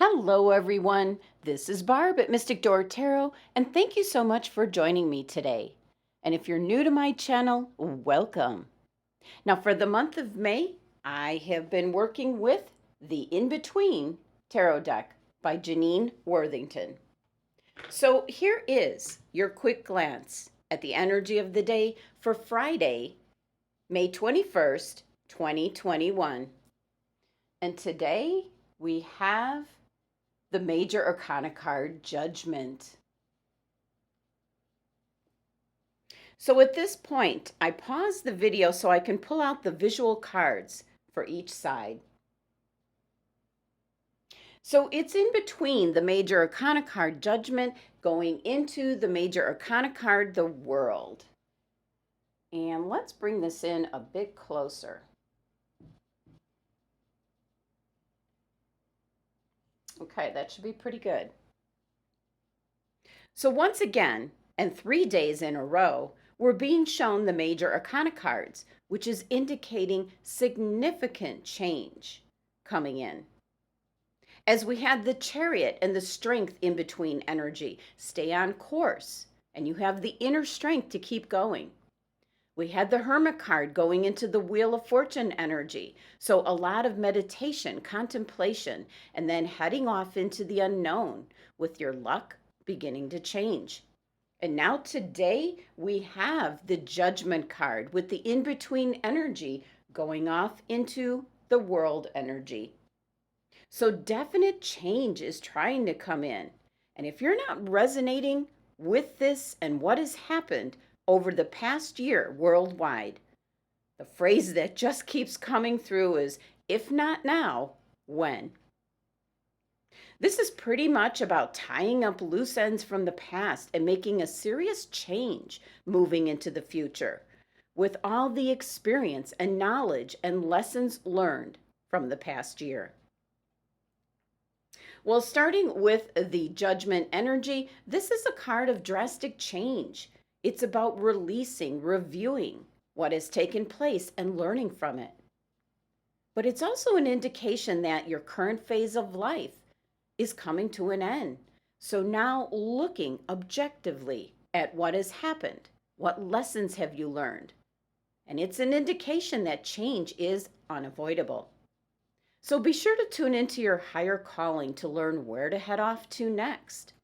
Hello, everyone. This is Barb at Mystic Door Tarot, and thank you so much for joining me today. And if you're new to my channel, welcome. Now, for the month of May, I have been working with the In Between Tarot deck by Janine Worthington. So here is your quick glance at the energy of the day for Friday, May 21st, 2021. And today we have the Major Arcana card, Judgment. So at this point, I paused the video so I can pull out the visual cards for each side. So it's in between the Major Arcana card, Judgment, going into the Major Arcana card, the World. And let's bring this in a bit closer. Okay, that should be pretty good. So once again, and 3 days in a row, we're being shown the Major Arcana cards, which is indicating significant change coming in. As we had the Chariot and the Strength in between energy, stay on course, and you have the inner strength to keep going. We had the Hermit card going into the Wheel of Fortune energy. So a lot of meditation, contemplation, and then heading off into the unknown with your luck beginning to change. And now today we have the Judgment card with the in-between energy going off into the World energy. So definite change is trying to come in. And if you're not resonating with this and what has happened over the past year worldwide, the phrase that just keeps coming through is, if not now, when? This is pretty much about tying up loose ends from the past and making a serious change moving into the future with all the experience and knowledge and lessons learned from the past year. Well, starting with the Judgment energy, this is a card of drastic change. It's about releasing, reviewing what has taken place and learning from it. But it's also an indication that your current phase of life is coming to an end. So now looking objectively at what has happened, what lessons have you learned? And it's an indication that change is unavoidable. So be sure to tune into your higher calling to learn where to head off to next.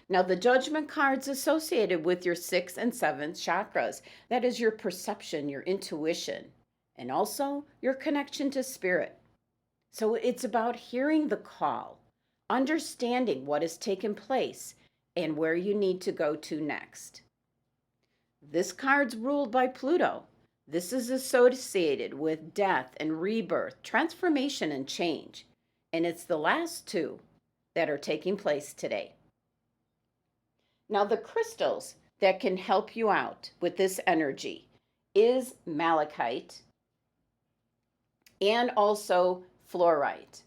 Now, the Judgment cards associated with your 6th and 7th chakras, that is your perception, your intuition, and also your connection to spirit. So it's about hearing the call, understanding what has taken place, and where you need to go to next. This card's ruled by Pluto. This is associated with death and rebirth, transformation and change. And it's the last two that are taking place today. Now, the crystals that can help you out with this energy is Malachite and also Fluorite.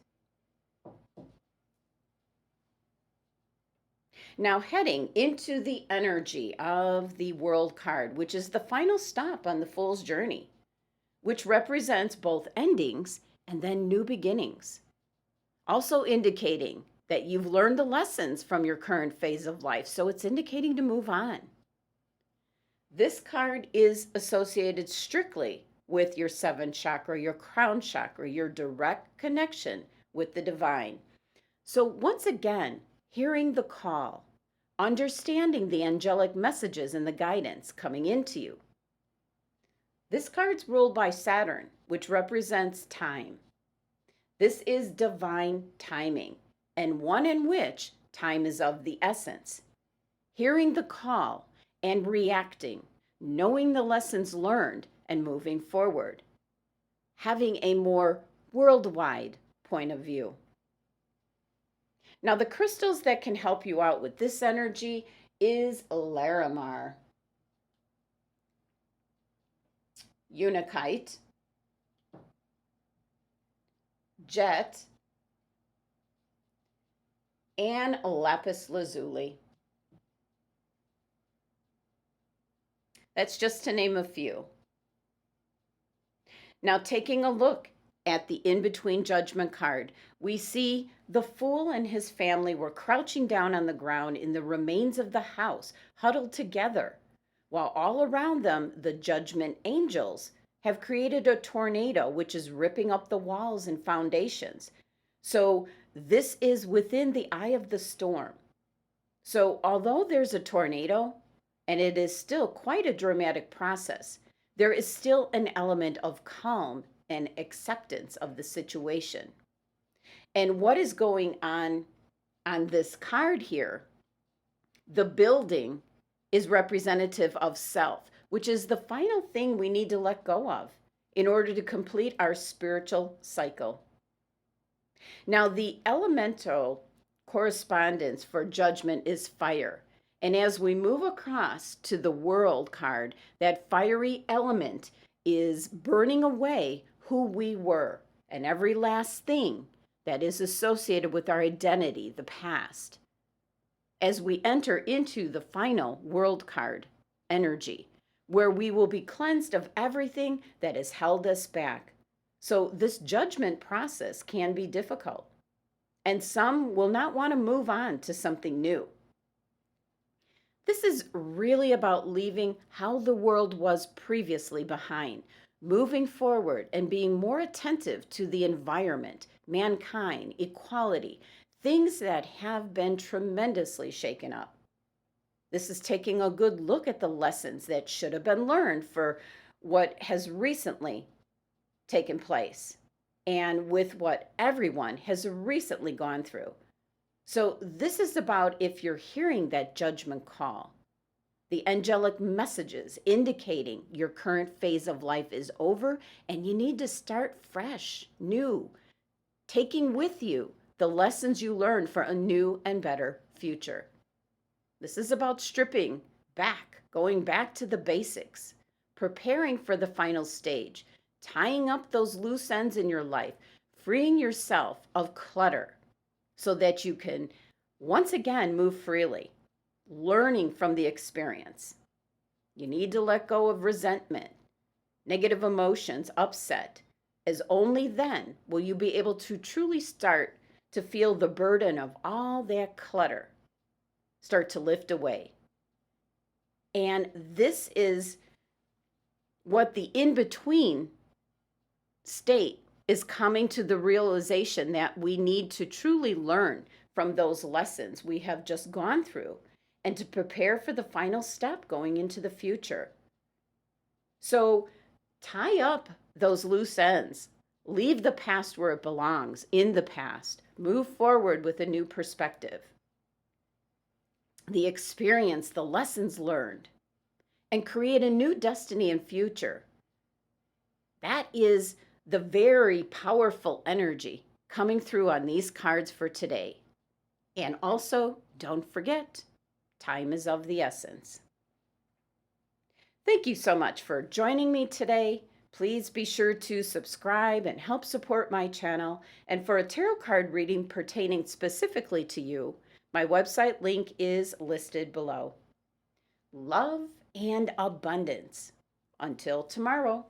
Now, heading into the energy of the World card, which is the final stop on the Fool's journey, which represents both endings and then new beginnings. Also indicating that you've learned the lessons from your current phase of life, so it's indicating to move on. This card is associated strictly with your 7th chakra, your crown chakra, your direct connection with the divine. So once again, hearing the call, understanding the angelic messages and the guidance coming into you. This card's ruled by Saturn, which represents time. This is divine timing, and one in which time is of the essence. Hearing the call and reacting, knowing the lessons learned and moving forward. Having a more worldwide point of view. Now, the crystals that can help you out with this energy is Larimar, Unakite, Jet, and Lapis Lazuli. That's just to name a few. Now, taking a look At the in-between Judgment card, we see the fool and his family were crouching down on the ground in the remains of the house, huddled together, while all around them, the Judgment angels have created a tornado which is ripping up the walls and foundations. So this is within the eye of the storm. So although there's a tornado, and it is still quite a dramatic process, there is still an element of calm and acceptance of the situation. And what is going on this card here? The building is representative of self, which is the final thing we need to let go of in order to complete our spiritual cycle. Now, the elemental correspondence for Judgment is fire. And as we move across to the World card, that fiery element is burning away who we were and every last thing that is associated with our identity, the past. As we enter into the final World card energy, where we will be cleansed of everything that has held us back. So this judgment process can be difficult, and some will not want to move on to something new. This is really about leaving how the world was previously behind, moving forward and being more attentive to the environment, mankind, equality, things that have been tremendously shaken up. This is taking a good look at the lessons that should have been learned for what has recently taken place and with what everyone has recently gone through. So this is about if you're hearing that judgment call, the angelic messages indicating your current phase of life is over and you need to start fresh, new, taking with you the lessons you learned for a new and better future. This is about stripping back, going back to the basics, preparing for the final stage, tying up those loose ends in your life, freeing yourself of clutter so that you can once again move freely, learning from the experience. You need to let go of resentment, negative emotions, upset, as only then will you be able to truly start to feel the burden of all that clutter start to lift away. And this is what the in-between state is coming to the realization that we need to truly learn from those lessons we have just gone through and to prepare for the final step going into the future. So tie up those loose ends. Leave the past where it belongs, in the past. Move forward with a new perspective. The experience, the lessons learned, and create a new destiny and future. That is the very powerful energy coming through on these cards for today. And also, don't forget, time is of the essence. Thank you so much for joining me today. Please be sure to subscribe and help support my channel. And for a tarot card reading pertaining specifically to you, my website link is listed below. Love and abundance. Until tomorrow.